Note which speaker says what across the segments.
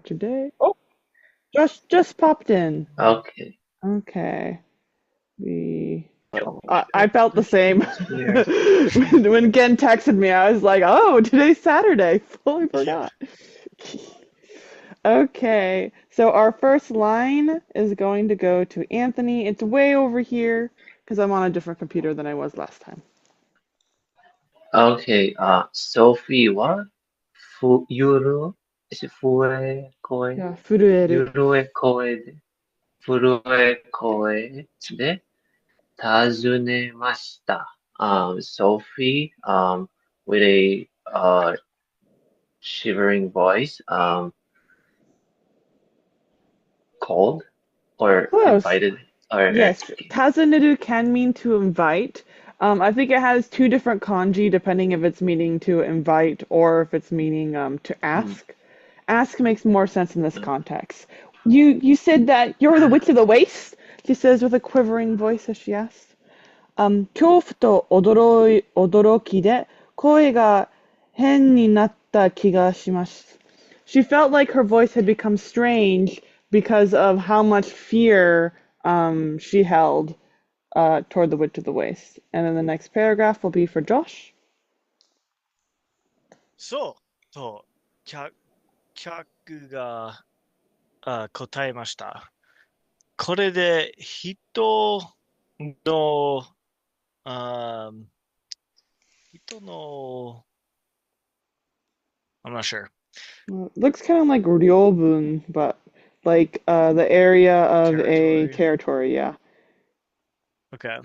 Speaker 1: today. Oh, just popped in.
Speaker 2: Okay.
Speaker 1: Okay.
Speaker 2: Oh,
Speaker 1: I felt the same.
Speaker 2: here.
Speaker 1: When Gen texted me, I was like, oh, today's Saturday. Fully
Speaker 3: Yeah.
Speaker 1: forgot. Okay, so our first line is going to go to Anthony. It's way over here because I'm on a different computer than I was last time.
Speaker 2: Okay. Sophieは
Speaker 1: Yeah, furueru.
Speaker 2: 震え声で、尋ねました。Sophie, with a shivering voice, called or
Speaker 1: Close.
Speaker 2: invited or
Speaker 1: Yes, tazuneru can mean to invite. I think it has two different kanji depending if it's meaning to invite or if it's meaning to ask. Ask makes more sense in this context. You said that you're the witch of the waste? She says with a quivering voice as she asks. 恐怖と驚きで声が変になった気がします. She felt like her voice had become strange because of how much fear she held toward the witch of the waste. And then the next paragraph will be for Josh.
Speaker 3: そうと、客が答えました。これでの、あ人の、I'm not sure.
Speaker 1: Well, it looks kind of like Ryobun, but like the area of a
Speaker 3: Territory.
Speaker 1: territory, yeah.
Speaker 3: Okay.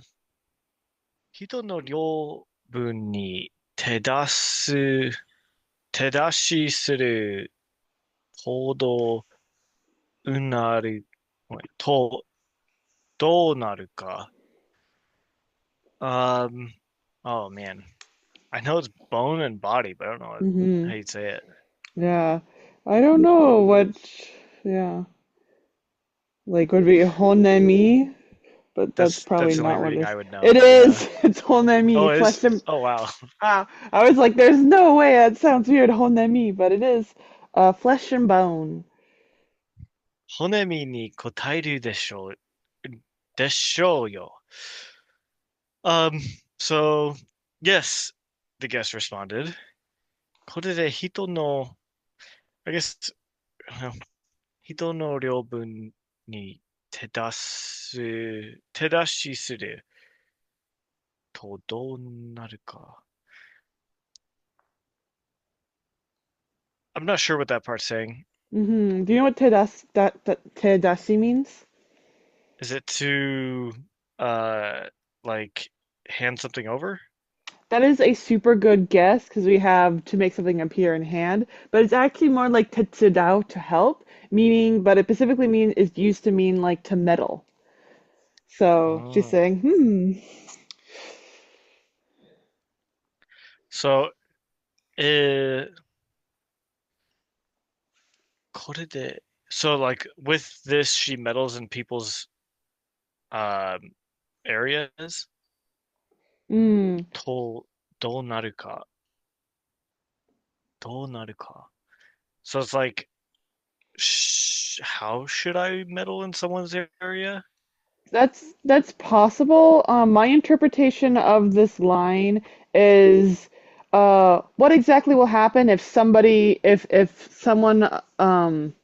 Speaker 3: 人の領分に手出しする行動なると、どうなるか。Oh man. I know it's bone and body, but I don't know
Speaker 1: Mm-hmm.
Speaker 3: how you'd say it.
Speaker 1: Yeah. I don't know what, yeah. Like would be Honemi, but that's probably
Speaker 3: That's the only
Speaker 1: not what it
Speaker 3: reading
Speaker 1: is.
Speaker 3: I would know.
Speaker 1: It
Speaker 3: Yeah.
Speaker 1: is. It's Honemi,
Speaker 3: Oh, it
Speaker 1: flesh
Speaker 3: is?
Speaker 1: and
Speaker 3: Oh wow.
Speaker 1: ah. I was like, there's no way that sounds weird, Honemi, but it is flesh and bone.
Speaker 3: 骨身に答えるでしょうよ. So yes, the guest responded. これでI guess,人の領分に手出しするとどうなるか. I'm not sure what that part's saying.
Speaker 1: Mm-hmm. Do you know what tedashi means?
Speaker 3: Is it to uh like hand something over?
Speaker 1: That is a super good guess because we have to make something appear in hand, but it's actually more like tetsudao to help, meaning, but it specifically means is used to mean like to meddle. So she's
Speaker 3: Oh.
Speaker 1: saying,
Speaker 3: So, これで so like with this she meddles in people's um areas
Speaker 1: hmm.
Speaker 3: とどうなるかどうなるか So it's like how should I meddle in someone's area?
Speaker 1: That's possible. My interpretation of this line is what exactly will happen if somebody if someone uh, um,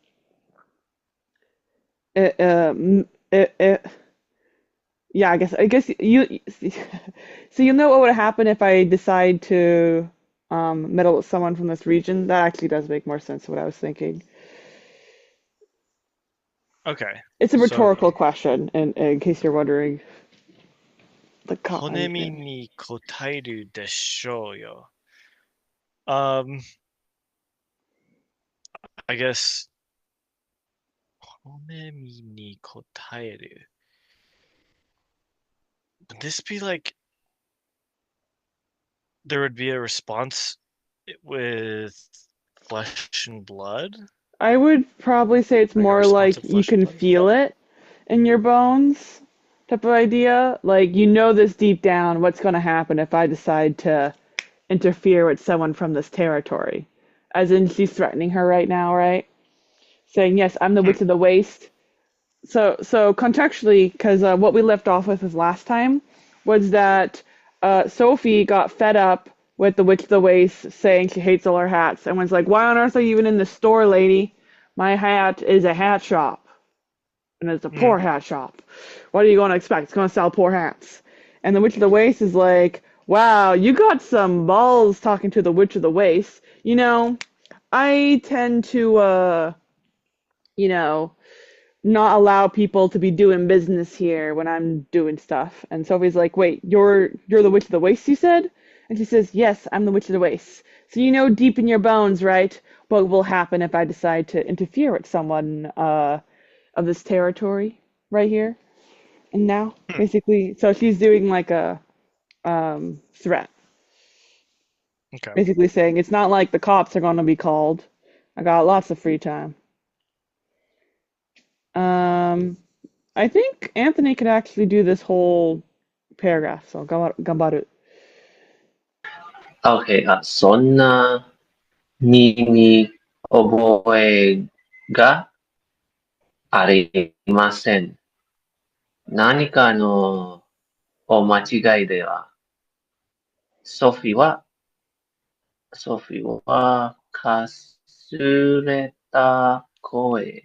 Speaker 1: uh, uh, yeah, I guess you so you know what would happen if I decide to meddle with someone from this region? That actually does make more sense to what I was thinking.
Speaker 3: Okay.
Speaker 1: It's a
Speaker 3: So
Speaker 1: rhetorical question, in case you're wondering the
Speaker 3: 骨身
Speaker 1: thing.
Speaker 3: に答えるでしょうよ. Um I guess 骨身に答える. Would this be like there would be a response with flesh and blood?
Speaker 1: I would probably say it's
Speaker 3: Like a
Speaker 1: more
Speaker 3: response
Speaker 1: like
Speaker 3: of
Speaker 1: you
Speaker 3: flesh and
Speaker 1: can
Speaker 3: blood?
Speaker 1: feel it in your bones type of idea. Like you know this deep down what's going to happen if I decide to interfere with someone from this territory. As in she's threatening her right now, right? saying, "Yes, I'm the
Speaker 3: Hmm.
Speaker 1: witch of the waste." So contextually, because what we left off with last time was that Sophie got fed up with the witch of the waste saying she hates all her hats, and was like, "Why on earth are you even in the store, lady? My hat is a hat shop, and it's a
Speaker 3: Hmm.
Speaker 1: poor hat shop. What are you going to expect? It's going to sell poor hats." And the witch of the waste is like, "Wow, you got some balls talking to the witch of the waste. I tend to, you know." not allow people to be doing business here when I'm doing stuff. And Sophie's like, "Wait, you're the witch of the waste, you said?" And she says, "Yes, I'm the witch of the waste. So you know deep in your bones, right, what will happen if I decide to interfere with someone of this territory right here and now?"
Speaker 3: Hmm.
Speaker 1: Basically, so she's doing like a threat,
Speaker 3: Okay.
Speaker 1: basically saying it's not like the cops are gonna be called. I got lots of free time. Um, I think Anthony could actually do this whole paragraph, so gambaru.
Speaker 2: Okay, そんな身に覚えがありません。何かのお間違いでは、ソフィーは、ソフィーはかすれた声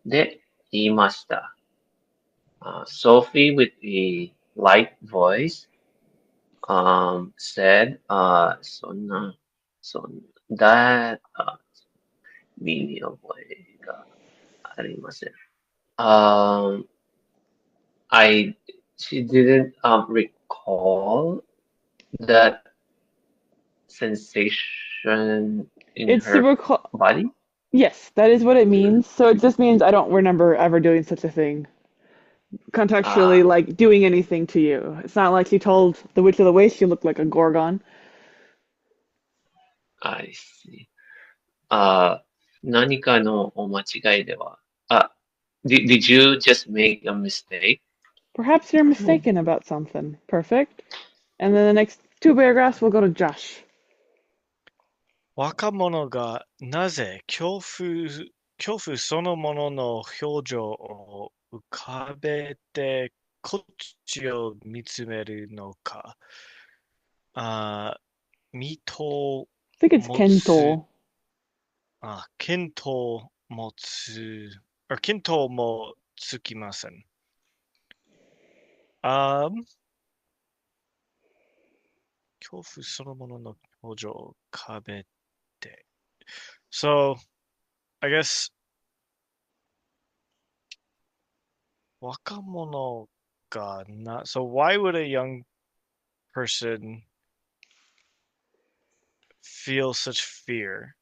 Speaker 2: で言いました。Sophie with a light voice said, そんな、そん、that, 身に覚えがありません。Um, I, she didn't recall that sensation in
Speaker 1: It's the
Speaker 2: her
Speaker 1: recall.
Speaker 2: body.
Speaker 1: Yes, that is what it means. So it just means I don't remember ever doing such a thing. Contextually,
Speaker 2: Ah,
Speaker 1: like doing anything to you. It's not like she told the Witch of the Waste you looked like a Gorgon.
Speaker 2: I see. あ何かのお間違いでは。did you just make a mistake?
Speaker 1: Perhaps you're mistaken about something. Perfect. And then the next two paragraphs will go to Josh.
Speaker 3: 若者がなぜ恐怖そのものの表情を浮かべてこっちを見つめるのか。あ、見と
Speaker 1: I think it's
Speaker 3: 持つ、
Speaker 1: Kento.
Speaker 3: 見当持つ、見当もつきません。あ、恐怖そのものの表情を浮かべて。So, I guess 若者がな、so why would a young person feel such fear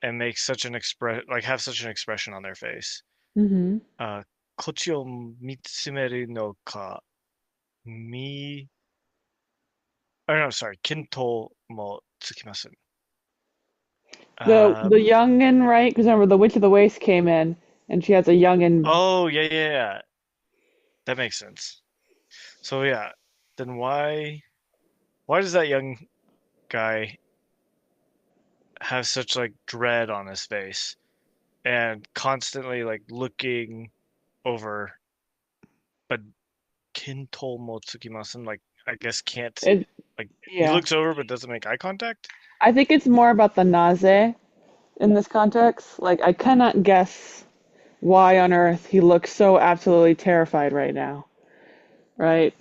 Speaker 3: and make such an have such an expression on their face?
Speaker 1: Mm-hmm.
Speaker 3: こっちを見つめるのか、見、no, sorry, 見当もつきません。
Speaker 1: The youngin, right? Because remember, the Witch of the Waste came in, and she has a youngin.
Speaker 3: Oh, yeah. That makes sense. So yeah, then why does that young guy have such like dread on his face and constantly like looking over, but kinto mo tsukimasen, like I guess can't,
Speaker 1: It,
Speaker 3: like he
Speaker 1: yeah.
Speaker 3: looks over but doesn't make eye contact?
Speaker 1: I think it's more about the naze in this context. Like, I cannot guess why on earth he looks so absolutely terrified right now, right?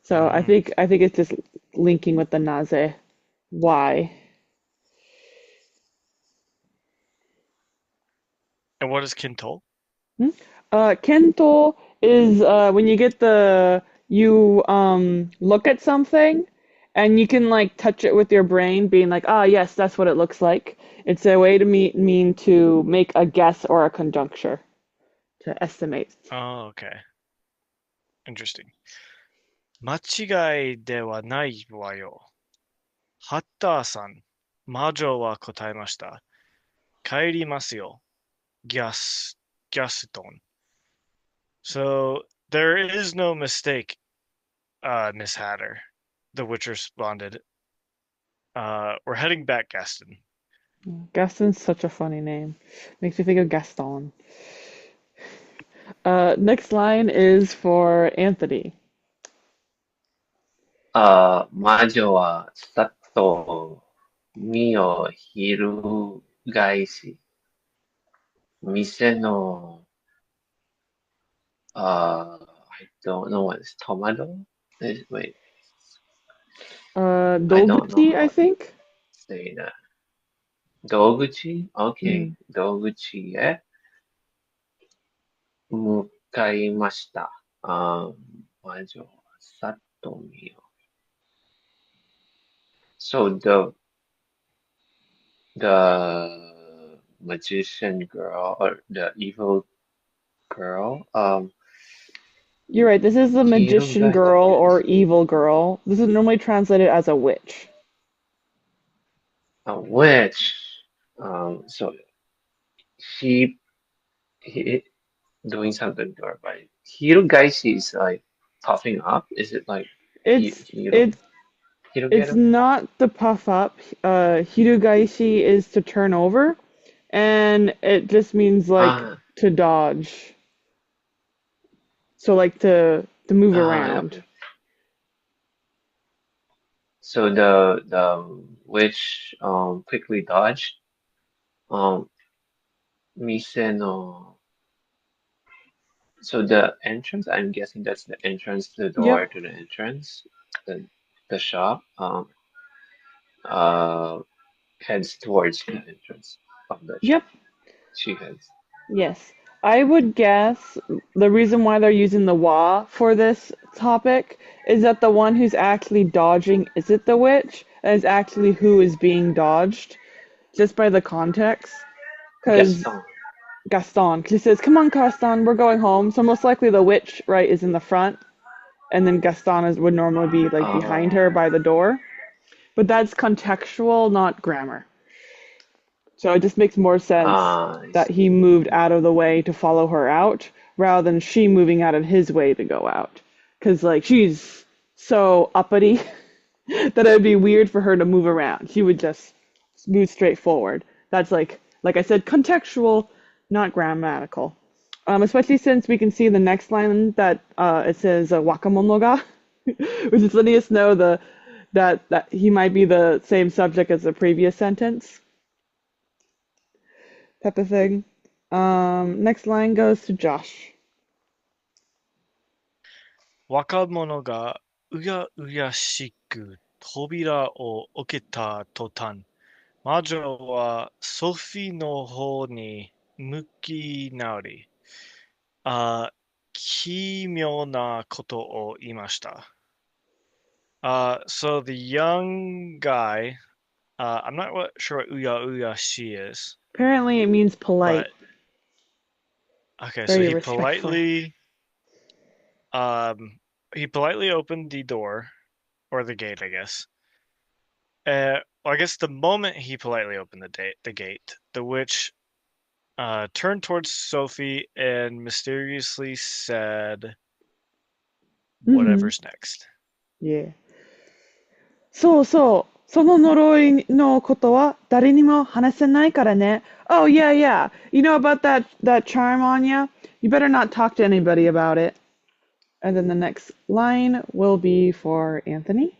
Speaker 1: So
Speaker 3: Mm.
Speaker 1: I think it's just linking with the naze. Why?
Speaker 3: And what is kinto?
Speaker 1: Hmm? Kento is when you get the you look at something and you can like touch it with your brain, being like, ah, yes, that's what it looks like. It's a way to mean to make a guess or a conjuncture to estimate.
Speaker 3: Oh, okay. Interesting. 間違いではないわよ。ハッターさん、魔女は答えました。帰りますよ。ギャストン。So there is no mistake, Miss Hatter. The witch responded. We're heading back, Gaston.
Speaker 1: Gaston's such a funny name. Makes me think of Gaston. Next line is for Anthony.
Speaker 2: 魔女はさっと身を翻し、店の、I don't know what is tomato? Wait, I don't know
Speaker 1: Doguchi, I
Speaker 2: how to
Speaker 1: think.
Speaker 2: say that. 道口
Speaker 1: Mm.
Speaker 2: ?OK. 道口へ向かいました。魔女はさっと身を。So the magician girl or the evil girl,
Speaker 1: You're right. This is the magician girl or
Speaker 2: 翻し
Speaker 1: evil girl. This is normally translated as a witch.
Speaker 2: a witch. So she he doing something to her body. Hirugaisi is like puffing up. Is it like
Speaker 1: It's
Speaker 2: hiru
Speaker 1: it's it's
Speaker 2: hirugeru?
Speaker 1: not the puff up. Hirugaishi is to turn over, and it just means like
Speaker 2: Ah,
Speaker 1: to dodge. So like to move around.
Speaker 2: okay. So the witch quickly dodged. Um, mise no. So the entrance, I'm guessing that's the entrance, the door
Speaker 1: Yep.
Speaker 2: to the entrance, the shop. Uh, heads towards the entrance of the shop.
Speaker 1: Yep.
Speaker 2: She heads.
Speaker 1: Yes. I would guess the reason why they're using the wa for this topic is that the one who's actually dodging isn't the witch, and is actually who is being dodged, just by the context. Because
Speaker 2: Gaston.
Speaker 1: Gaston, 'cause he says, "Come on, Gaston, we're going home." So most likely the witch, right, is in the front, and then Gaston would normally be like behind her
Speaker 2: Oh,
Speaker 1: by the door. But that's contextual, not grammar. So it just makes more sense
Speaker 2: I
Speaker 1: that
Speaker 2: see.
Speaker 1: he moved out of the way to follow her out rather than she moving out of his way to go out. Because, like, she's so uppity that it would be weird for her to move around. She would just move straight forward. That's like I said, contextual, not grammatical. Especially since we can see the next line that it says wakamono which is letting us know that he might be the same subject as the previous sentence type of thing. Next line goes to Josh.
Speaker 3: 若者がうやうやしく扉を開けた途端、魔女はソフィーの方に向き直り、奇妙なことを言いました。So the young guy, I'm not sure what uya uya she is,
Speaker 1: Apparently, it means polite,
Speaker 3: but okay, so
Speaker 1: very respectful.
Speaker 3: um, he politely opened the door or the gate, I guess. Well, I guess the moment he politely opened the gate, the witch turned towards Sophie and mysteriously said,
Speaker 1: Mm-hmm.
Speaker 3: "Whatever's next."
Speaker 1: Yeah. そうそう。その呪いのことは誰にも話せないからね。Oh, yeah, yeah. You know about that charm, Anya? You better not talk to anybody about it. And then the next line will be for Anthony.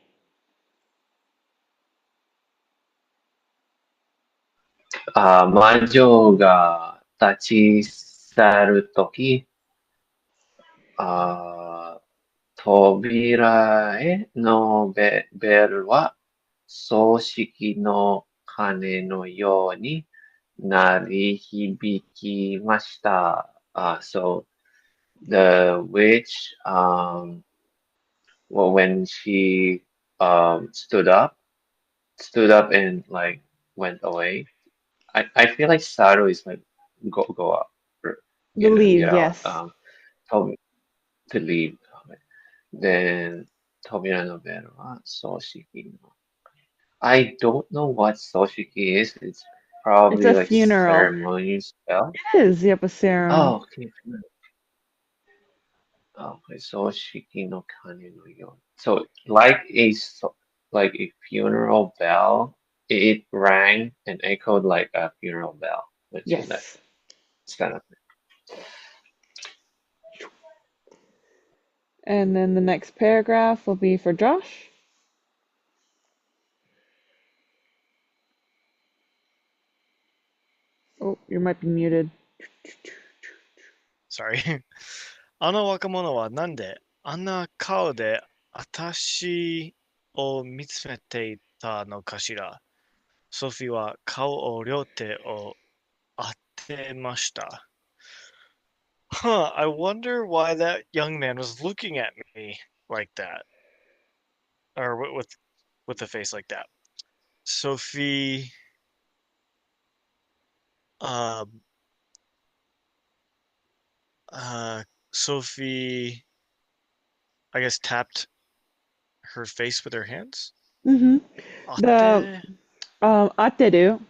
Speaker 2: 魔女が立ち去るとき、あ扉へのベルは葬式の鐘のように鳴り響きました。So the witch, well, when she stood up and like went away. I feel like Saru is like go up, or
Speaker 1: The leave,
Speaker 2: get out.
Speaker 1: yes.
Speaker 2: Told me to leave. Then Tobira no Beru wa Soshiki no. I don't know what Soshiki is. It's
Speaker 1: It's
Speaker 2: probably
Speaker 1: a
Speaker 2: like
Speaker 1: funeral.
Speaker 2: ceremony spell.
Speaker 1: It is, yep, a serum.
Speaker 2: Oh, okay. Oh, okay. Soshiki no Kane no Yo. So like a funeral bell it rang and echoed like a funeral bell. Which is that
Speaker 1: Yes.
Speaker 2: it's kind of
Speaker 1: And then the next paragraph will be for Josh. Oh, you might be muted.
Speaker 3: Sorry. あの若者はなんであんな顔で私を見つめていたのかしら。ソフィーは顔を両手を当てました。Huh, I wonder why that young man was looking at me like that. Or with a face like that. Sophie um Sophie I guess tapped her face with her hands.
Speaker 1: Mm-hmm. The
Speaker 3: Ate.
Speaker 1: ateru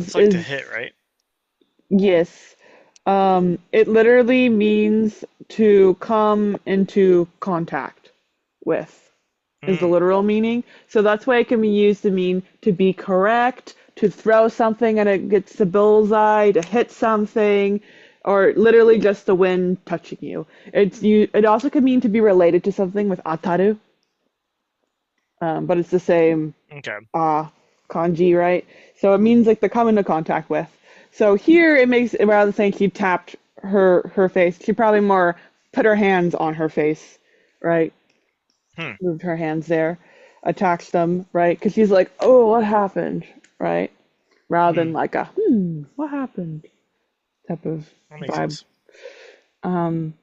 Speaker 3: It's like to
Speaker 1: is
Speaker 3: hit, right?
Speaker 1: yes. It literally means to come into contact with is the
Speaker 3: Mm,
Speaker 1: literal meaning. So that's why it can be used to mean to be correct, to throw something and it gets the bullseye, to hit something, or literally just the wind touching you. It also can mean to be related to something with ataru, but it's the same
Speaker 3: okay.
Speaker 1: kanji, right? So it means like to come into contact with. So here it makes rather than saying she tapped her face, she probably more put her hands on her face, right?
Speaker 3: Hmm.
Speaker 1: Moved her hands there, attached them, right? Because she's like, oh, what happened, right? Rather than
Speaker 3: Hmm.
Speaker 1: like a what happened type of
Speaker 3: That makes
Speaker 1: vibe.
Speaker 3: sense.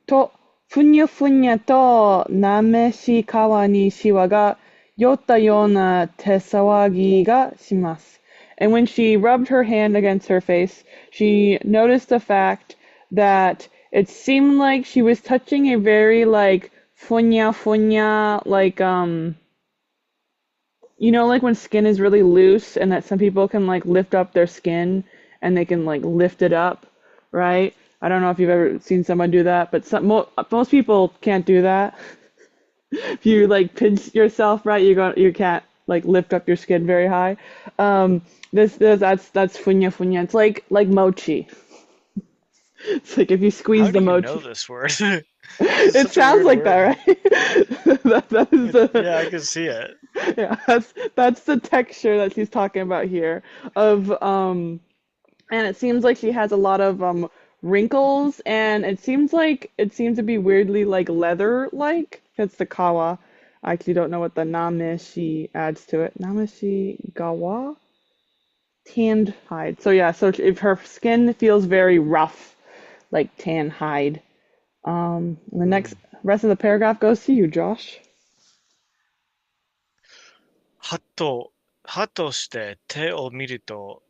Speaker 1: と、ふにゃふにゃとなめし川にしわが酔ったような手騒ぎがします。And when she rubbed her hand against her face, she noticed the fact that it seemed like she was touching a very like funya funya like you know like when skin is really loose and that some people can like lift up their skin and they can like lift it up, right? I don't know if you've ever seen someone do that, but most people can't do that. If you like pinch yourself right, you can't like lift up your skin very high. That's funya funya. It's like mochi. It's like if you
Speaker 3: How
Speaker 1: squeeze
Speaker 3: do
Speaker 1: the
Speaker 3: you know
Speaker 1: mochi.
Speaker 3: this word? This is
Speaker 1: It
Speaker 3: such a
Speaker 1: sounds
Speaker 3: weird
Speaker 1: like that,
Speaker 3: word.
Speaker 1: right? That is
Speaker 3: Yeah, I
Speaker 1: the
Speaker 3: can see it.
Speaker 1: yeah, that's the texture that she's talking about here of and it seems like she has a lot of wrinkles and it seems to be weirdly like leather like. That's the kawa. I actually don't know what the nameshi adds to it. Nameshi gawa? Tanned hide. So yeah, so if her skin feels very rough, like tan hide. The next
Speaker 3: Hmm.
Speaker 1: rest of the paragraph goes to you, Josh.
Speaker 3: はとして手を見ると、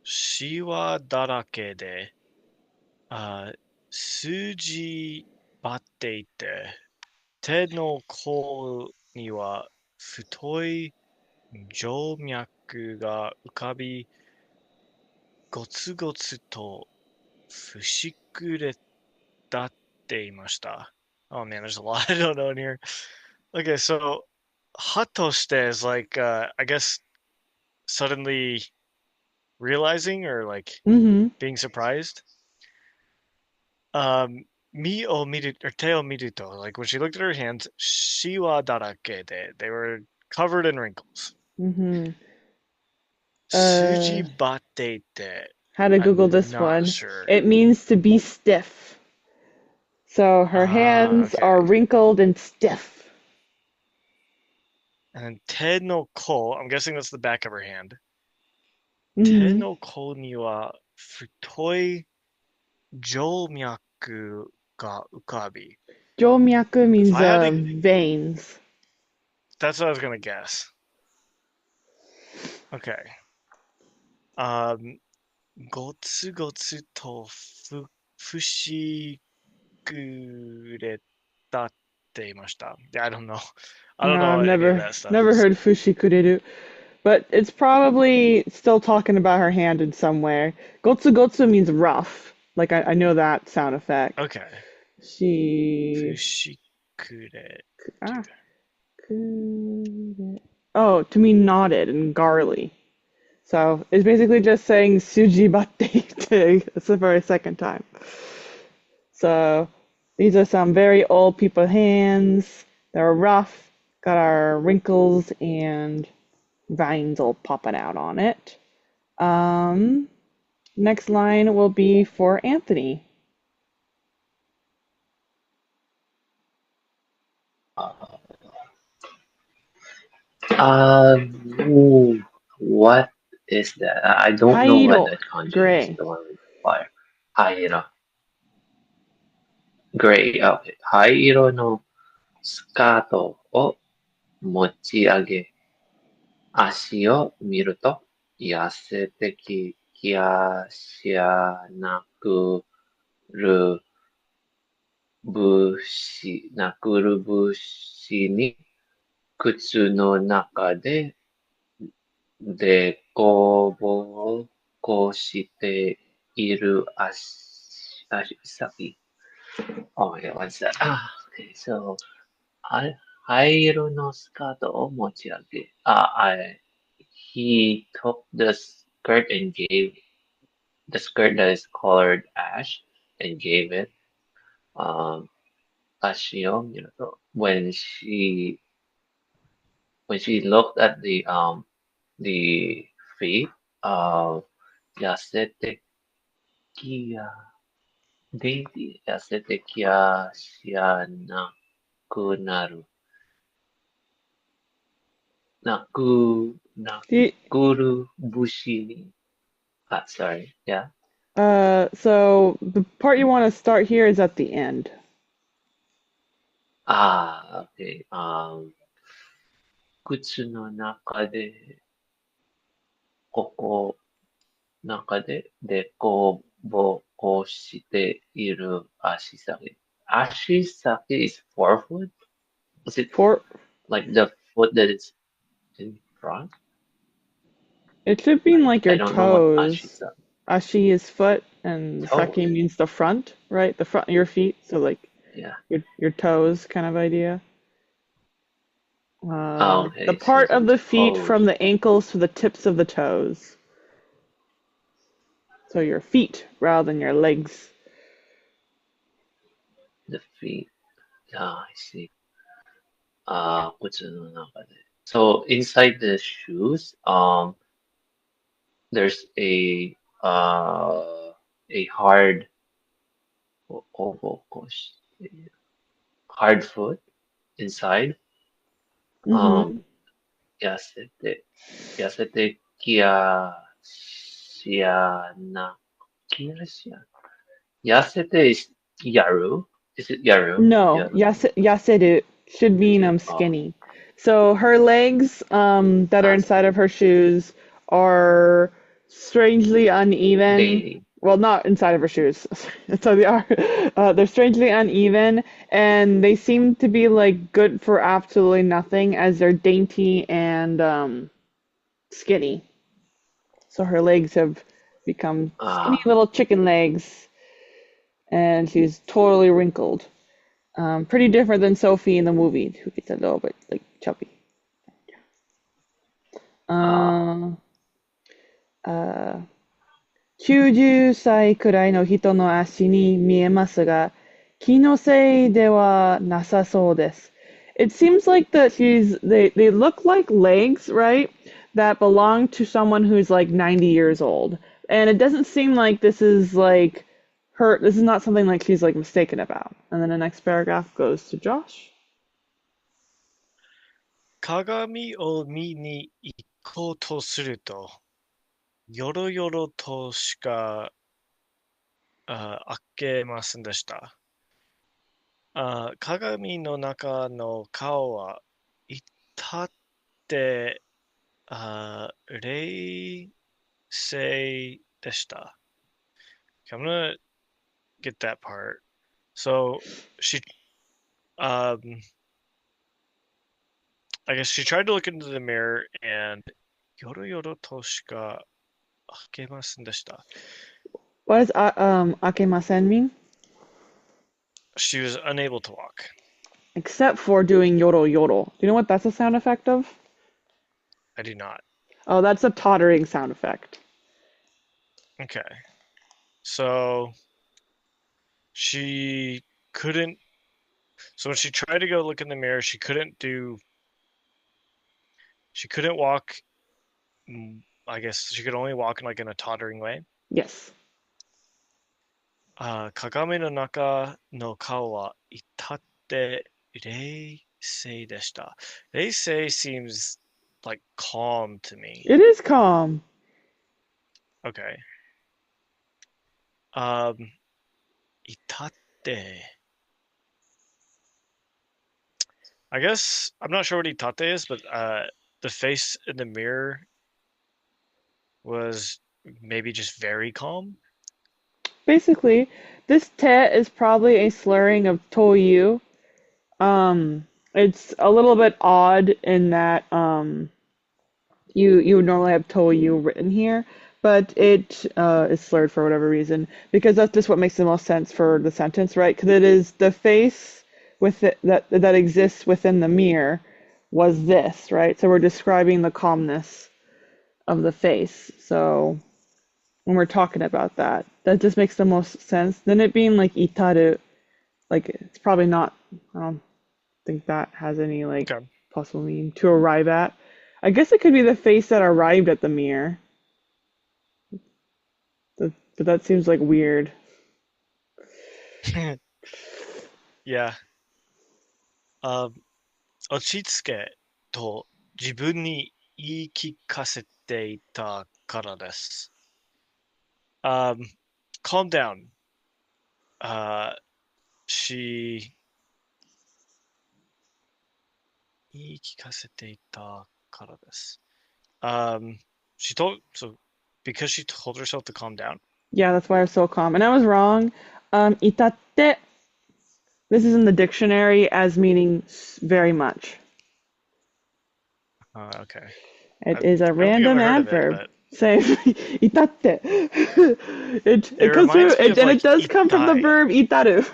Speaker 3: シワだらけで、あ、筋張っていて、手の甲には太い静脈が浮かび、ゴツゴツと節くれ立っていました。Oh man, there's a lot I don't know in here. Okay, so はとして is like, I guess suddenly realizing or like
Speaker 1: Mm-hmm.
Speaker 3: being surprised. Um, Mi o miru, or te o miruto, like when she looked at her hands, shiwa darake they were covered in wrinkles.
Speaker 1: Mm-hmm.
Speaker 3: Suji
Speaker 1: Uh,
Speaker 3: bate
Speaker 1: how to Google
Speaker 3: I'm
Speaker 1: this
Speaker 3: not
Speaker 1: one.
Speaker 3: sure.
Speaker 1: It means to be stiff. So her hands are
Speaker 3: Okay.
Speaker 1: wrinkled and stiff.
Speaker 3: And then te no ko, I'm guessing that's the back of her hand. Te
Speaker 1: Mm-hmm.
Speaker 3: no ko ni wa futoi joumyaku ga ukabi.
Speaker 1: Jomyaku
Speaker 3: If
Speaker 1: means
Speaker 3: I had to,
Speaker 1: veins.
Speaker 3: that's what I was gonna guess. Okay. Um, ごつごつとふしくれたって言いました。Yeah, I don't know. I don't
Speaker 1: No,
Speaker 3: know
Speaker 1: I've
Speaker 3: what any of
Speaker 1: never
Speaker 3: that stuff
Speaker 1: never
Speaker 3: is.
Speaker 1: heard fushikureru, but it's probably still talking about her hand in some way. Gotsu gotsu means rough. Like I know that sound effect.
Speaker 3: Okay.
Speaker 1: She
Speaker 3: ふしくれる。
Speaker 1: ah kure. Oh, to mean knotted and garly. So it's basically just saying sujibatte for a second time. So these are some very old people hands. They're rough, got our wrinkles and vines all popping out on it. Um, Next line will be for Anthony.
Speaker 2: What is that? I don't know what
Speaker 1: Hairo,
Speaker 2: that kanji is.
Speaker 1: gray.
Speaker 2: The one with fire. Hairo. Gray. Okay. Hairo no skato o mochiage. Ashi o miru to yasete kiashianaku ru nakuru bushi ni kutsu no naka de dekobo shite iru ashisaki. Oh yeah, what's that? Okay, so Hairo no skato o mochiage. He took the skirt and gave the skirt that is colored ash and gave it um Ashio, when she looked at the feet of Yasete Kia Dainty Yasete Kia Shiana Kunaru Nakuru Bushini. Sorry, yeah.
Speaker 1: So the part you want to start here is at the end.
Speaker 2: Okay. Kutsu no naka de koko naka de dekobo shite iru ashisake. Ashisake is forefoot? Is it
Speaker 1: For
Speaker 2: like the foot that is in front?
Speaker 1: it should mean like
Speaker 2: I
Speaker 1: your
Speaker 2: don't know what
Speaker 1: toes.
Speaker 2: ashisake.
Speaker 1: Ashi is foot, and sake
Speaker 2: Toes.
Speaker 1: means the front, right? The front of your feet. So like
Speaker 2: Yeah.
Speaker 1: your toes kind of idea. The
Speaker 2: Okay, so
Speaker 1: part of the feet
Speaker 2: toes.
Speaker 1: from the ankles to the tips of the toes. So your feet rather than your legs.
Speaker 2: The feet. I see. Kutsu no naka de. So inside the shoes, there's a oval hard foot inside.
Speaker 1: Mm-hmm.
Speaker 2: Um, yasete shiana shia. Yasete is yaru. Is it yaru?
Speaker 1: No,
Speaker 2: Yaru.
Speaker 1: yaseru should mean
Speaker 2: Oh,
Speaker 1: skinny. So her legs that are inside of her shoes are strangely uneven.
Speaker 2: dainty.
Speaker 1: Well, not inside of her shoes. So they are. They're strangely uneven, and they seem to be like good for absolutely nothing, as they're dainty and skinny. So her legs have become skinny
Speaker 2: Ah,
Speaker 1: little chicken legs, and she's totally wrinkled. Pretty different than Sophie in the movie, who gets a little bit like chubby.
Speaker 2: ah,
Speaker 1: Uh, uh, 90歳くらいの人の足に見えますが、気のせいではなさそうです。It seems like that they look like legs, right? That belong to someone who's like 90 years old. And it doesn't seem like this is like this is not something like she's like mistaken about. And then the next paragraph goes to Josh.
Speaker 3: 鏡を見に行こうとすると、よろよろとしか開けませんでした。鏡の中の顔は至って冷静でした。I'm gonna get that part. So she, um, I guess she tried to look into the mirror and よろよろとしか開けませんでした。
Speaker 1: What does akemasen mean?
Speaker 3: She was unable to walk.
Speaker 1: Except for doing yodel yodel. Do you know what that's a sound effect of?
Speaker 3: I do not.
Speaker 1: Oh, that's a tottering sound effect.
Speaker 3: Okay. So she couldn't. So when she tried to go look in the mirror, she couldn't do. She couldn't walk. I guess she could only walk in like in a tottering way.
Speaker 1: Yes.
Speaker 3: 鏡の中の顔は至って冷静でした。冷静 seems like calm to me.
Speaker 1: It is calm.
Speaker 3: Okay. Um, 至って。I guess I'm not sure what itate is, but the face in the mirror was maybe just very calm.
Speaker 1: Basically, this te is probably a slurring of toyu. It's a little bit odd in that you would normally have toyu written here, but it is slurred for whatever reason because that's just what makes the most sense for the sentence, right? Because it is the face with it, that exists within the mirror was this, right? So we're describing the calmness of the face. So when we're talking about that, that just makes the most sense. Then it being like itaru, like it's probably not. I don't think that has any like
Speaker 3: Okay.
Speaker 1: possible meaning to arrive at. I guess it could be the face that arrived at the mirror. But that seems like weird.
Speaker 3: Yeah. Um, 落ち着けと自分に言い聞かせていたからです。Calm down. Uh, she 言い聞かせていたからです。She told so because she told herself to calm down.
Speaker 1: Yeah, that's why I was so calm. And I was wrong. Itatte, this is in the dictionary as meaning very much.
Speaker 3: Okay.
Speaker 1: It is a
Speaker 3: I don't think I've
Speaker 1: random
Speaker 3: ever heard of it,
Speaker 1: adverb.
Speaker 3: but
Speaker 1: Say itatte. It comes from,
Speaker 3: reminds me of
Speaker 1: and
Speaker 3: like
Speaker 1: it does come from the
Speaker 3: itai.
Speaker 1: verb itaru.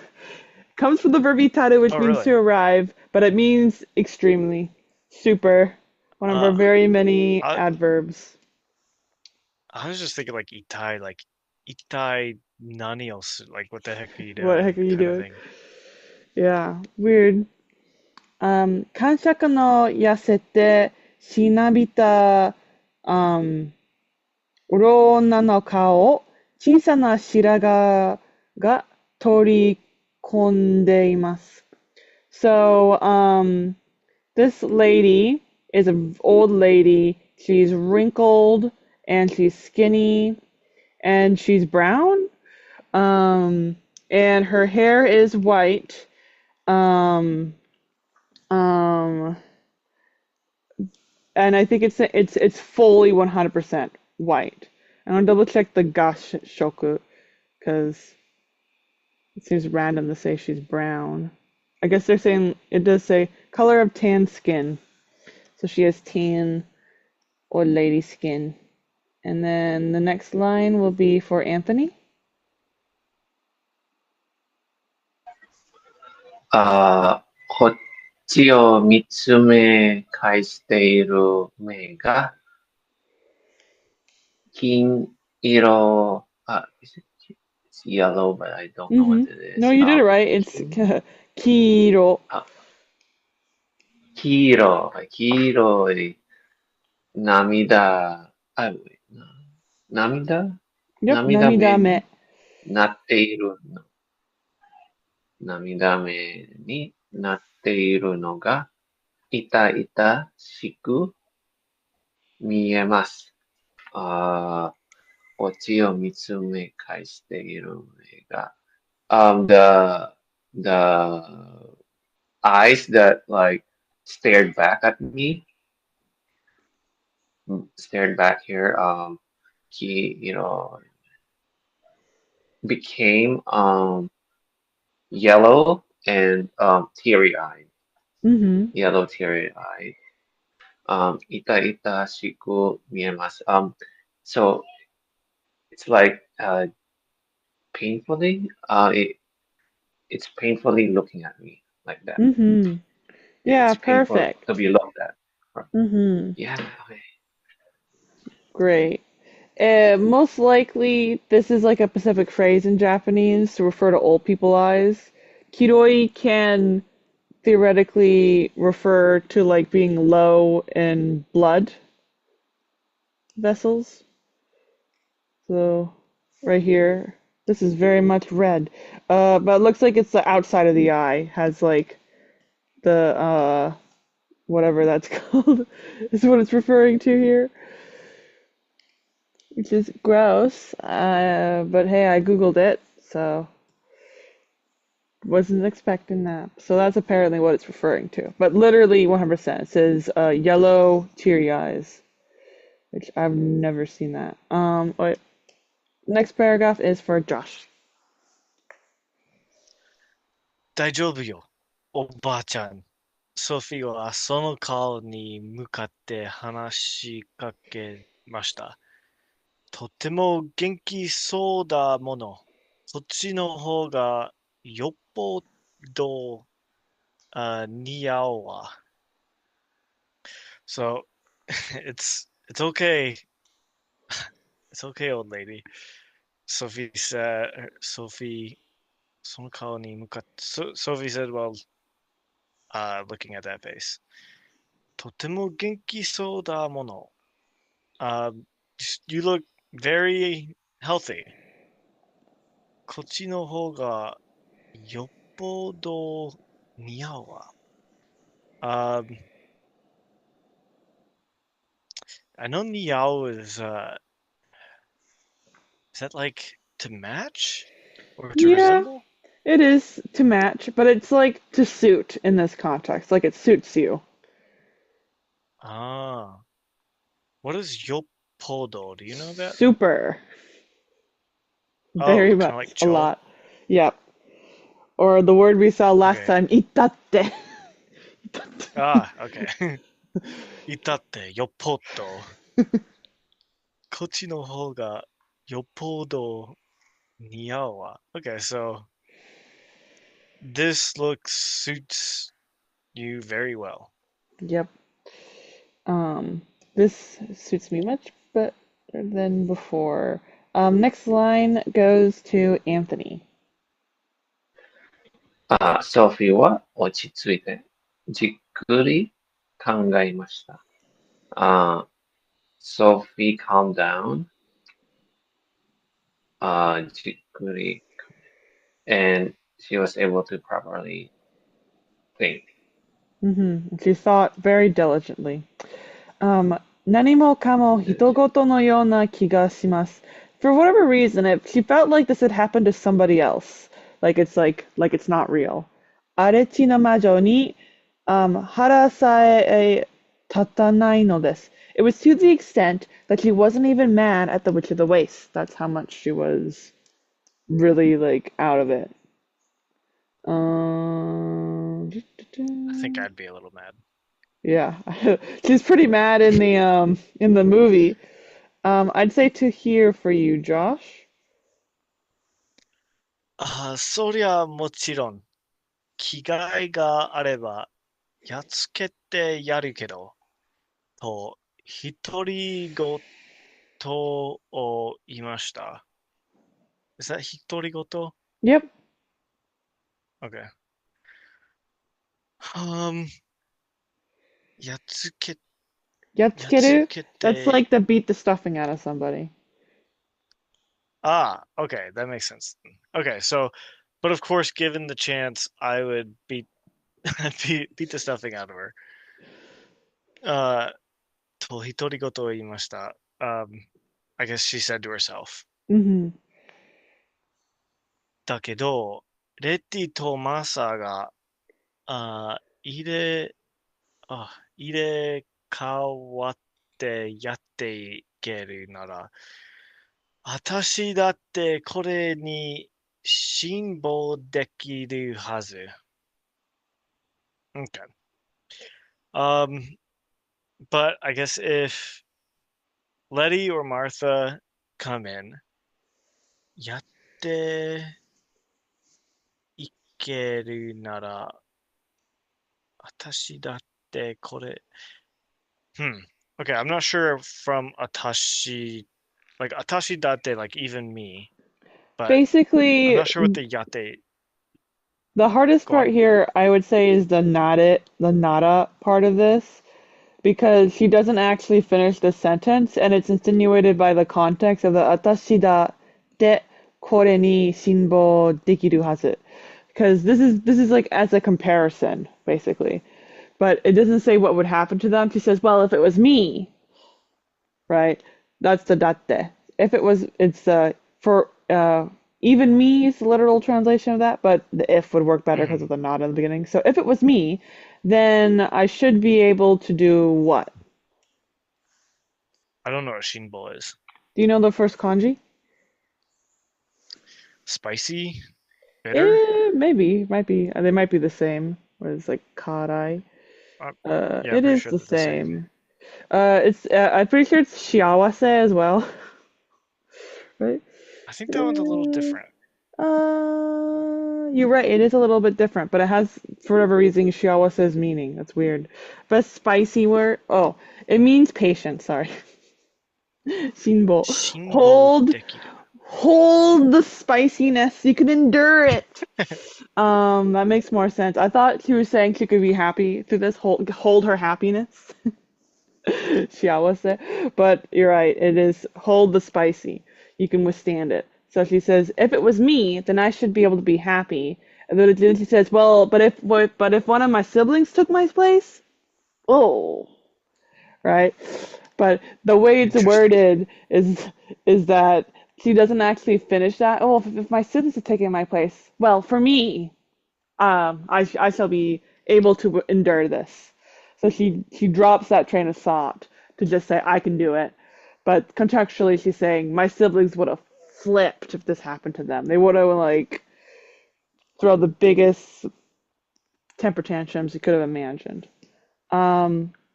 Speaker 1: Comes from the verb itaru, which
Speaker 3: Oh,
Speaker 1: means
Speaker 3: really?
Speaker 1: to arrive, but it means extremely, super. One of our
Speaker 3: Uh,
Speaker 1: very many
Speaker 3: I
Speaker 1: adverbs.
Speaker 3: I was just thinking like itai, like itai nani else, like what the heck are you
Speaker 1: What the
Speaker 3: doing,
Speaker 1: heck are you
Speaker 3: kind of
Speaker 1: doing?
Speaker 3: thing.
Speaker 1: Yeah, weird. 感触の痩せてしなびた、うろ女の顔を小さな白髪が取り込んでいます。So, this lady is an old lady. She's wrinkled and she's skinny and she's brown. And her hair is white. Um, um, and I think it's fully 100% white. I'm gonna double check the gash shoku because it seems random to say she's brown. I guess they're saying it does say color of tan skin. So she has tan or lady skin. And then the next line will be for Anthony.
Speaker 2: こっちを見つめ返している目が金色、it's yellow, but I don't know what it
Speaker 1: No,
Speaker 2: is.
Speaker 1: you did it right. It's kiro.
Speaker 2: 黄色い涙、涙
Speaker 1: Yep,
Speaker 2: 涙目
Speaker 1: namidame.
Speaker 2: になっているの。涙目になっているのが痛々しく見えます。こっちを見つめ返している目が。The eyes that like stared back at me, stared back here, became yellow and teary-eyed. Yellow teary-eyed. 痛々しく見えます。So it's like painfully, it's painfully looking at me like that.
Speaker 1: Yeah,
Speaker 2: It's painful
Speaker 1: perfect.
Speaker 2: to be looked at.
Speaker 1: Mm-hmm.
Speaker 2: Yeah, okay.
Speaker 1: Great. Most likely, this is like a specific phrase in Japanese to refer to old people eyes. Kiroi can theoretically refer to like being low in blood vessels. So right here, this is very much red. But it looks like it's the outside of the eye has like the whatever that's called is what it's referring to here, which is gross. But hey, I googled it, so wasn't expecting that. So that's apparently what it's referring to. But literally 100%. It says yellow teary eyes, which I've never seen that. Wait. Next paragraph is for Josh.
Speaker 3: 大丈夫よ、おばあちゃん。ソフィーはその顔に向かって話しかけました。とても元気そうだもの。こっちの方がよっぽど似合うわ。So, it's okay. It's okay, old lady. Sophie said, Sophie, その顔に向かって、Sophie said, well, looking at that face. とても元気そうだもの。You look very healthy. こっちの方がよっぽど似合うわ。I know 似合う is that like to match or to
Speaker 1: Yeah,
Speaker 3: resemble?
Speaker 1: it is to match, but it's like to suit in this context. Like it suits you.
Speaker 3: Ah, what is よっぽど? Do you know that?
Speaker 1: Super.
Speaker 3: Oh,
Speaker 1: Very
Speaker 3: kind of like
Speaker 1: much. A
Speaker 3: cho?
Speaker 1: lot. Yep. Or the word we saw last
Speaker 3: Okay.
Speaker 1: time, itatte.
Speaker 3: Ah, okay. いたってよっぽど。こっちの方がよっぽど似合うわ。Okay, so this look suits you very well.
Speaker 1: Yep. This suits me much better than before. Next line goes to Anthony.
Speaker 2: ソフィーは落ち着いて、じっくり考えました。Sophie calmed down, じっくり and she was able to properly think.
Speaker 1: She thought very diligently. 何もかも人事のような気がします. For whatever reason, she felt like this had happened to somebody else. Like it's not real. 荒地の魔女に、腹さえ立たないのです. It was to the extent that she wasn't even mad at the Witch of the Waste. That's how much she was really like out of it. Um,
Speaker 3: I think I'd be a little mad.
Speaker 1: yeah, she's pretty mad in the movie. I'd say to hear for you, Josh.
Speaker 3: そりゃもちろん、着替えがあれば、やっつけてやるけど、と、独り言を言いました。Is that 独り言?
Speaker 1: Yep,
Speaker 3: Okay. やっつけ、やっつ
Speaker 1: yatsukeru.
Speaker 3: け
Speaker 1: That's
Speaker 3: て、
Speaker 1: like to beat the stuffing out of somebody.
Speaker 3: okay, that makes sense. Okay, so, but of course, given the chance, I would beat the stuffing out of her. と、独り言を言いました。I guess she said to herself.
Speaker 1: Hmm.
Speaker 3: だけど、レッティとマサが、入れ替わってやっていけるなら、私だってこれに辛抱できるはず。Okay. But I guess if Letty or Martha come in, やっていけるなら、私だってこれ、Hmm. Okay, I'm not sure from like atashi date, like even me, but I'm
Speaker 1: Basically,
Speaker 3: not sure what the yate
Speaker 1: the hardest
Speaker 3: go
Speaker 1: part
Speaker 3: on.
Speaker 1: here, I would say, is the nada part of this, because she doesn't actually finish the sentence, and it's insinuated by the context of the "atashi da de kore ni shinbo dekiru hazu," because this is like as a comparison, basically, but it doesn't say what would happen to them. She says, "Well, if it was me," right? That's the datte. If it was, it's for even me is the literal translation of that, but the if would work better because
Speaker 3: Hmm.
Speaker 1: of the not in the beginning. So if it was me, then I should be able to do what?
Speaker 3: I don't know what shinbo is.
Speaker 1: Do you know the first kanji?
Speaker 3: Spicy, bitter.
Speaker 1: Maybe, might be. They might be the same. What is like karai?
Speaker 3: Uh, yeah, I'm
Speaker 1: It
Speaker 3: pretty
Speaker 1: is
Speaker 3: sure
Speaker 1: the
Speaker 3: they're the same.
Speaker 1: same. It's I'm pretty sure it's shiawase as well, right?
Speaker 3: I think that one's a little different.
Speaker 1: You're right. It is a little bit different, but it has, for whatever reason, shiawase's meaning. That's weird. But spicy word. Oh, it means patience. Sorry. Shinbo.
Speaker 3: Shinbo
Speaker 1: Hold,
Speaker 3: dekiru.
Speaker 1: hold the spiciness. You can endure it. That makes more sense. I thought she was saying she could be happy through this. Hold her happiness. Shiawase. But you're right. It is hold the spicy. You can withstand it. So she says, if it was me, then I should be able to be happy. And then she says, well, but if one of my siblings took my place, oh, right. But the way it's
Speaker 3: Interesting.
Speaker 1: worded is that she doesn't actually finish that. Oh, if my siblings are taking my place, well, for me, I shall be able to endure this. So she drops that train of thought to just say I can do it, but contextually she's saying my siblings would have flipped if this happened to them. They would have like throw the biggest temper tantrums you could have imagined.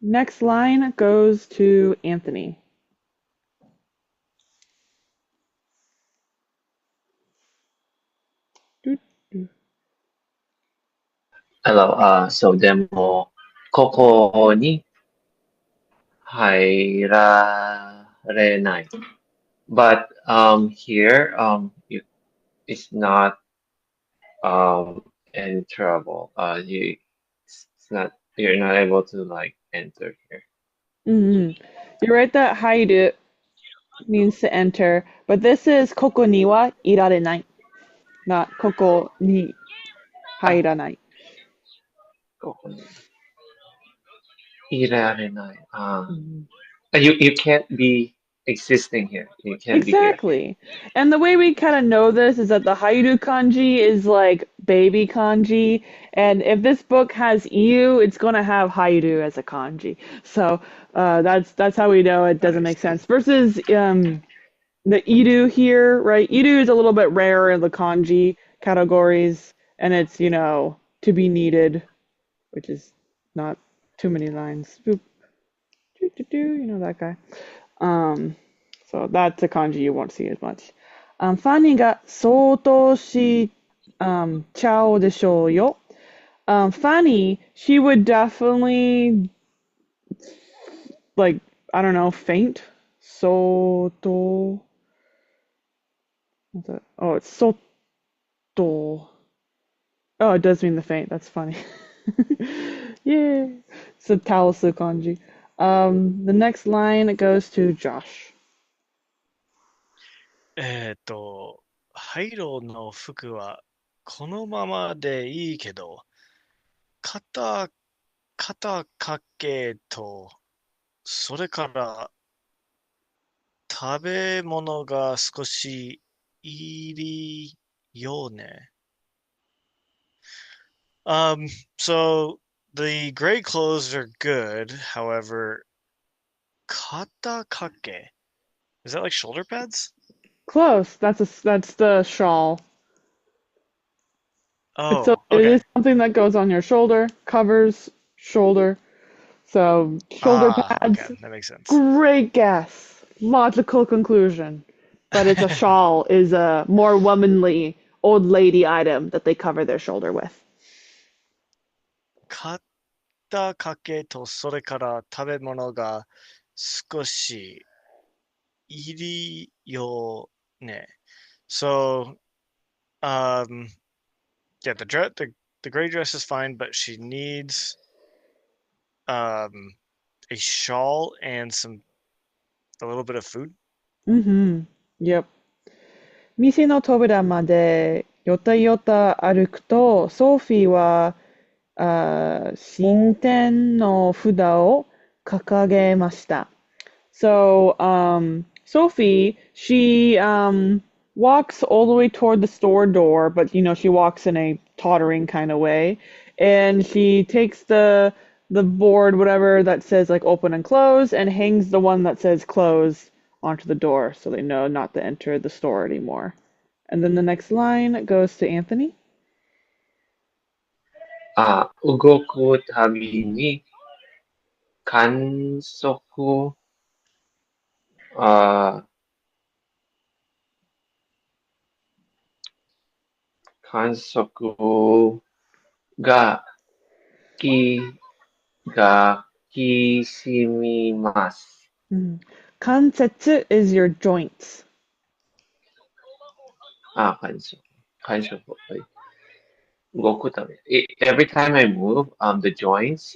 Speaker 1: Next line goes to Anthony.
Speaker 2: Hello. So でも、ここに入られない。But here, it's not enterable. It's not. You're not able to like enter here.
Speaker 1: Mm-hmm. You're right that hairu means to enter, but this is koko ni wa irarenai, not koko ni
Speaker 2: あ、
Speaker 1: hairanai.
Speaker 2: ここにいられない。
Speaker 1: Mhm.
Speaker 2: You can't be existing here. You can't be here.
Speaker 1: Exactly. And the way we kind of know this is that the Haidu kanji is like baby kanji, and if this book has iu, it's going to have Haidu as a kanji. So that's how we know it doesn't
Speaker 3: I
Speaker 1: make
Speaker 3: see.
Speaker 1: sense. Versus the iru here, right? Iru is a little bit rare in the kanji categories, and it's, to be needed, which is not too many lines. Boop, doo, doo, doo, that guy. Um, so that's a kanji you won't see as much. ファニーが相当し、ちゃうでしょうよ。Fanny, she would definitely, like, I don't know, faint. Soto. What's that? Oh, it's soto. Oh, it does mean the faint. That's funny. Yeah. It's a Taosu kanji. The next line goes to Josh.
Speaker 3: ハイロの服はこのままでいいけど、肩、肩掛けと、それから食べ物が少しいりよね。So the gray clothes are good. However, katakake, is that like shoulder pads?
Speaker 1: Close. That's the shawl.
Speaker 3: Oh,
Speaker 1: It is
Speaker 3: okay.
Speaker 1: something that goes on your shoulder, covers shoulder. So shoulder
Speaker 3: Ah, okay,
Speaker 1: pads,
Speaker 3: that makes sense.
Speaker 1: great guess. Logical conclusion. But it's a shawl is a more womanly old lady item that they cover their shoulder with.
Speaker 3: 肩掛けとそれから食べ物が少しいるよね。So, um, yeah, the gray dress is fine, but she needs um a shawl and a little bit of food.
Speaker 1: Mm-hmm. Yep. 店の扉までよたよた歩くと、ソフィーは、新店の札を掲げました。So, Sophie, she walks all the way toward the store door, but she walks in a tottering kind of way, and she takes the board, whatever that says like open and close, and hangs the one that says close onto the door, so they know not to enter the store anymore. And then the next line goes to Anthony.
Speaker 2: 動くたびに観測、あ観測がき、がきしみます。
Speaker 1: Kansetsu is your joints.
Speaker 2: 観測。動くたび。Every time I move, the joints,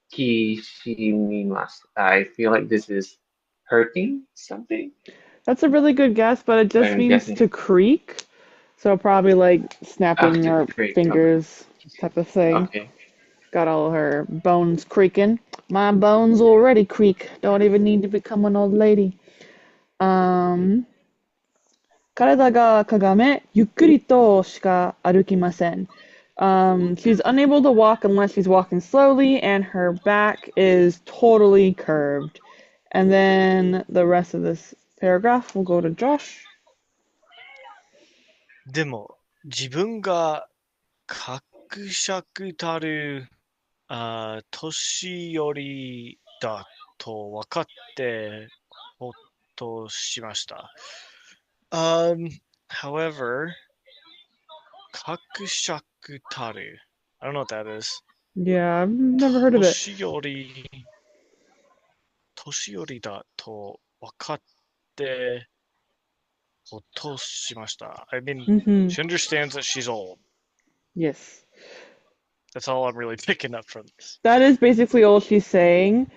Speaker 2: きしみます。I feel like this is hurting something.
Speaker 1: That's a really good guess, but it just
Speaker 2: I'm
Speaker 1: means
Speaker 2: guessing.
Speaker 1: to creak. So probably like snapping
Speaker 2: To
Speaker 1: her
Speaker 2: create.
Speaker 1: fingers type of thing.
Speaker 2: Okay.
Speaker 1: Got all her bones creaking. My bones already creak. Don't even need to become an old lady. 体がかがめ、ゆっくりとしか歩きません。She's unable to walk unless she's walking slowly, and her back is totally curved. And then the rest of this paragraph will go to Josh.
Speaker 3: でも、自分が格尺たる、年寄りだと分かって、ほっとしました。However, 格尺たる。I don't know what that is.
Speaker 1: Yeah, I've never heard of it.
Speaker 3: 年寄りだと分かって、ほっとしました。I mean, she understands that she's old.
Speaker 1: Yes.
Speaker 3: That's all I'm really picking up from this.
Speaker 1: That is basically all she's saying.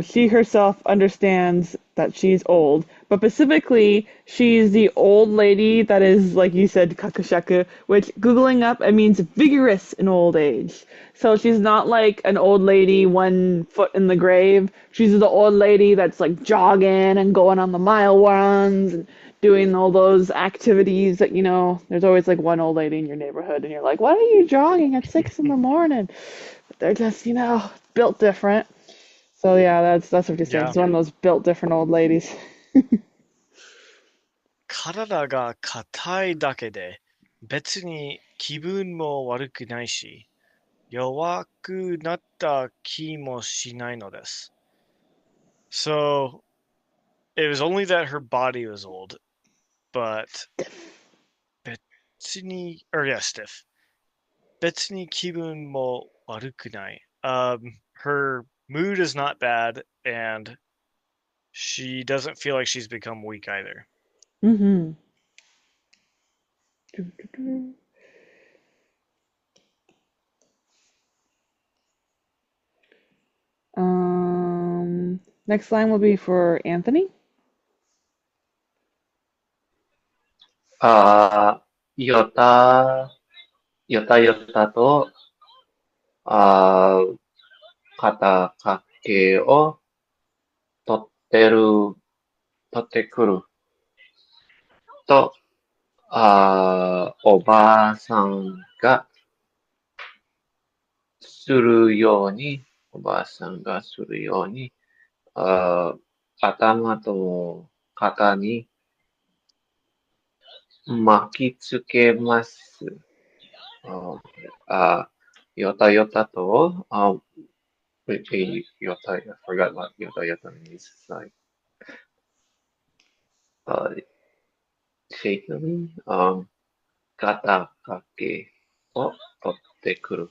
Speaker 1: She herself understands that she's old, but specifically, she's the old lady that is, like you said, kakushaku, which Googling up, it means vigorous in old age. So she's not like an old lady 1 foot in the grave. She's the old lady that's like jogging and going on the mile runs and doing all those activities that, there's always like one old lady in your neighborhood and you're like, why are you jogging at 6 in the morning? But they're just, built different. So yeah, that's what you're saying.
Speaker 3: Yeah.
Speaker 1: It's one of those built different old ladies.
Speaker 3: 体が硬いだけで、別に気分も悪くないし、弱くなった気もしないのです。So, it was only that her body was old, but 別に, or yeah, stiff. 別に気分も悪くない. Her mood is not bad, and she doesn't feel like she's become weak either.
Speaker 1: Mm-hmm. Next line will be for Anthony.
Speaker 2: よたと、肩掛けを取ってくると、おばあさんがするように、頭と肩に巻きつけます。よたよたと、I forgot what yota yota means. It's like, shakily, 肩掛けを取ってくる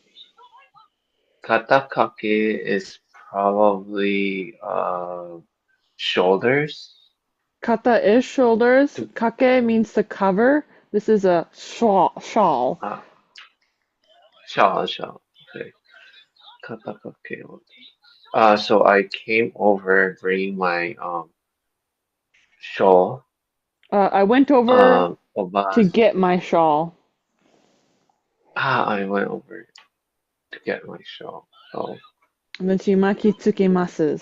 Speaker 2: Katakake is probably shoulders.
Speaker 1: Kata is shoulders. Kake means to cover. This is a shawl.
Speaker 2: Ah, shawl. Okay. Katakake. So I came over bringing my shawl.
Speaker 1: I went over to
Speaker 2: Obas.
Speaker 1: get my shawl.
Speaker 2: I went over to get my shawl. So,
Speaker 1: 私巻きつけます。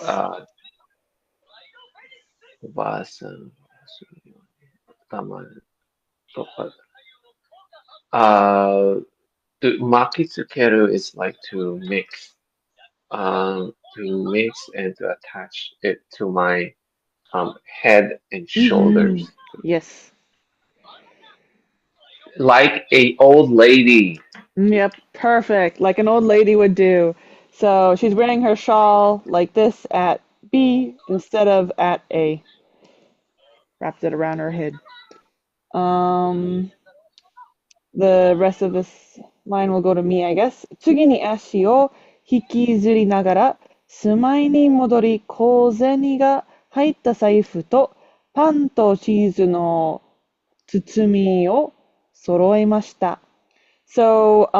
Speaker 2: おばあさん、頭とか。To makitsukeru is like to mix. To mix and to attach it to my head and shoulders.
Speaker 1: Yes.
Speaker 2: Like a old lady.
Speaker 1: Yep, perfect. Like an old lady would do. So she's wearing her shawl like this at B instead of at A. Wrapped it around her head. The rest of this line will go to me, I guess. 次に足を引きずりながら、住まいに戻り、小銭が入った財布とパンとチーズの包みを揃えました。So,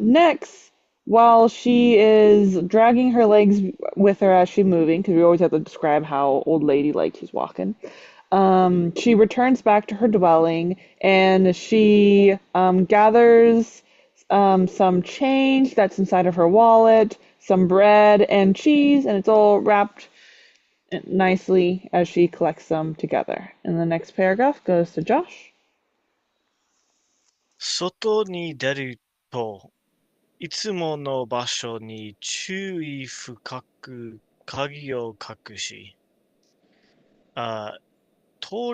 Speaker 1: next, while she is dragging her legs with her as she's moving, because we always have to describe how old lady like she's walking, she returns back to her dwelling and she gathers some change that's inside of her wallet, some bread and cheese, and it's all wrapped nicely as she collects them together. And the next paragraph goes to Josh.
Speaker 3: 外に出ると、いつもの場所に注意深く鍵を隠し、通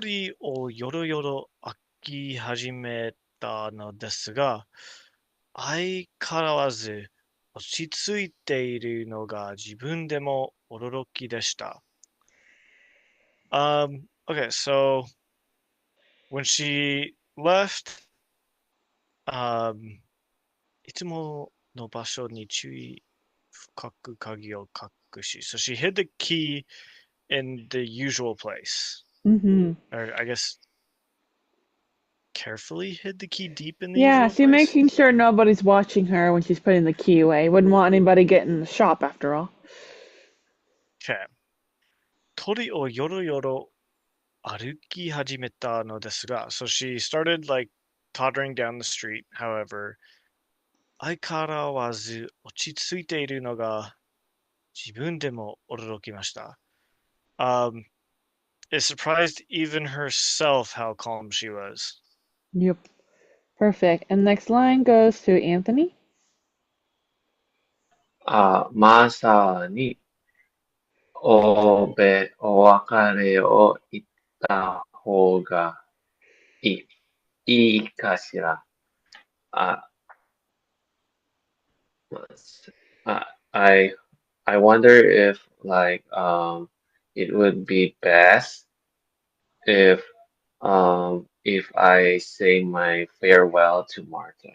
Speaker 3: りをよろよろ開き始めたのですが、相変わらず落ち着いているのが自分でも驚きでした。Okay, so when she left, いつもの場所に注意深く鍵を隠し。So she hid the key in the usual place. Or I guess carefully hid the key deep in the usual place?
Speaker 1: Yeah, she's making sure nobody's watching her when she's putting the key away. Wouldn't want anybody getting in the shop after all.
Speaker 3: Okay. 鳥をよろよろ歩き始めたのですが、so she started like tottering down the street. However, 相変わらず落ち着いているのが自分でも驚きました。It surprised even herself how calm she was.
Speaker 1: Yep. Perfect. And next line goes to Anthony.
Speaker 2: まさにお別れを言った方がいいかしら。I wonder if like it would be best if I say my farewell to Martha.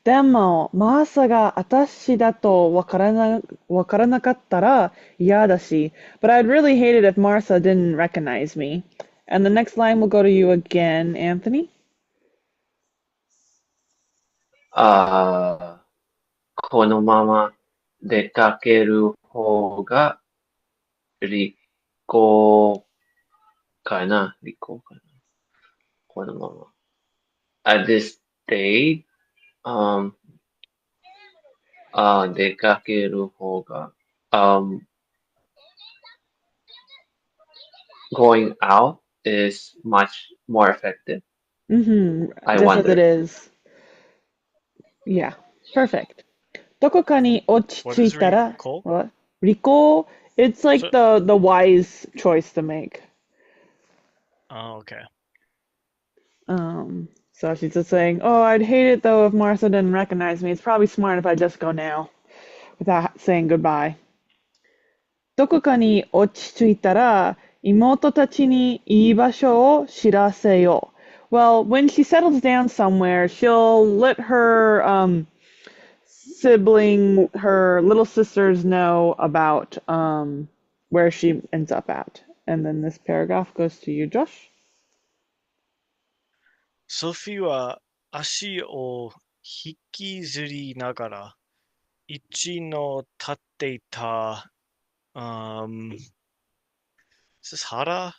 Speaker 1: でも、マーサが私だとわからなかったら嫌だし。But I'd really hate it if Martha didn't recognize me. And the next line will go to you again, Anthony.
Speaker 2: このまま出かける方が利口かな。このまま。At this stage, 出かける方が、going out is much more effective. I
Speaker 1: Just as
Speaker 2: wonder.
Speaker 1: it is. Yeah, perfect. どこかに落ち
Speaker 3: What
Speaker 1: 着
Speaker 3: is
Speaker 1: いたら、
Speaker 3: recall?
Speaker 1: what? Recall? It's like
Speaker 3: So-
Speaker 1: the wise choice to make.
Speaker 3: Oh, okay.
Speaker 1: So she's just saying, oh, I'd hate it though if Martha didn't recognize me. It's probably smart if I just go now without saying goodbye. どこかに落ち着いたら妹たちにいい場所を知らせよう. Well, when she settles down somewhere, she'll let her sibling, her little sisters know about where she ends up at. And then this paragraph goes to you, Josh.
Speaker 3: ソフィーは足を引きずりながら、一の立っていた、is this Hara?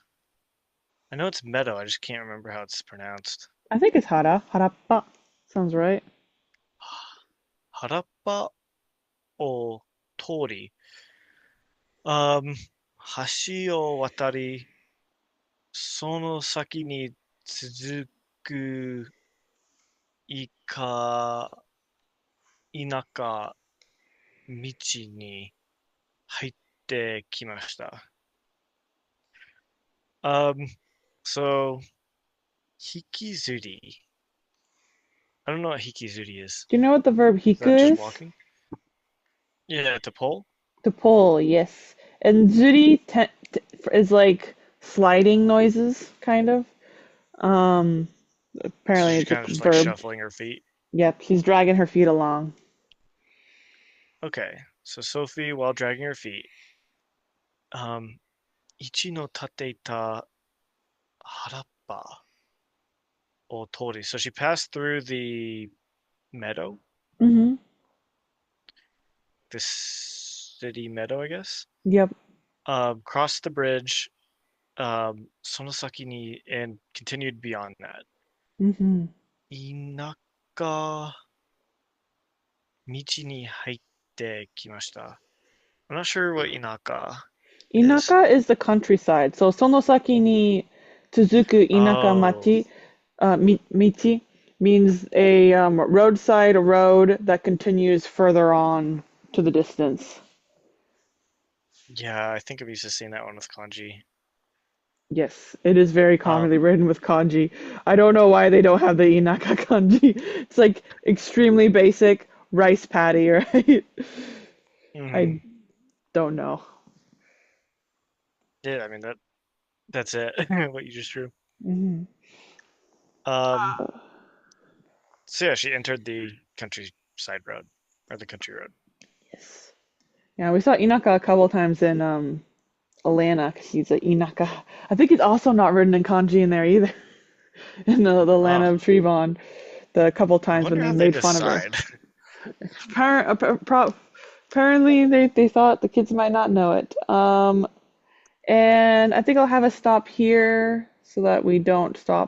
Speaker 3: I know it's meadow, I just can't remember how it's pronounced.
Speaker 1: I think it's Hara. Harappa. Sounds right.
Speaker 3: 原っぱを通り、橋を渡り、その先に続く田舎道に入ってきました。So, 引きずり. I don't know what 引きずり is.
Speaker 1: Do you know what the verb
Speaker 3: Is that
Speaker 1: hiku
Speaker 3: just
Speaker 1: is?
Speaker 3: walking? Yeah, to pull.
Speaker 1: To pull, yes. And zuri is like sliding noises, kind of. Um,
Speaker 3: So
Speaker 1: Apparently
Speaker 3: she's
Speaker 1: it's a
Speaker 3: kind of just like
Speaker 1: verb.
Speaker 3: shuffling her feet.
Speaker 1: Yep, she's dragging her feet along.
Speaker 3: Okay, so Sophie, while dragging her feet, 一の立っていた原っぱを通り. So she passed through the meadow,
Speaker 1: Mm-hmm.
Speaker 3: the city meadow, I guess.
Speaker 1: Yep.
Speaker 3: Crossed the bridge, その先に, and continued beyond that.
Speaker 1: Mm-hmm.
Speaker 3: 田舎道に入ってきました. I'm not sure what 田舎 is.
Speaker 1: Inaka is the countryside. So sonosaki ni tsuzuku inaka
Speaker 3: Oh,
Speaker 1: machi, michi means a roadside road that continues further on to the distance.
Speaker 3: yeah, I think I'm used to seeing that one with kanji.
Speaker 1: Yes, it is very commonly
Speaker 3: Um,
Speaker 1: written with kanji. I don't know why they don't have the inaka kanji. It's like extremely basic rice paddy, right?
Speaker 3: mhm.
Speaker 1: I don't know.
Speaker 3: Yeah, I mean that's it. What you just drew.
Speaker 1: Hmm.
Speaker 3: Um, so yeah, she entered the countryside road or the country road.
Speaker 1: Yes. Yeah, we saw Inaka a couple times in Atlanta because he's a Inaka. I think it's also not written in kanji in there either. In the land
Speaker 3: Oh,
Speaker 1: of Tribon, the couple
Speaker 3: I
Speaker 1: times when
Speaker 3: wonder
Speaker 1: they
Speaker 3: how they
Speaker 1: made fun of her.
Speaker 3: decide.
Speaker 1: Apparently, they thought the kids might not know it. And I think I'll have us stop here so that we don't stop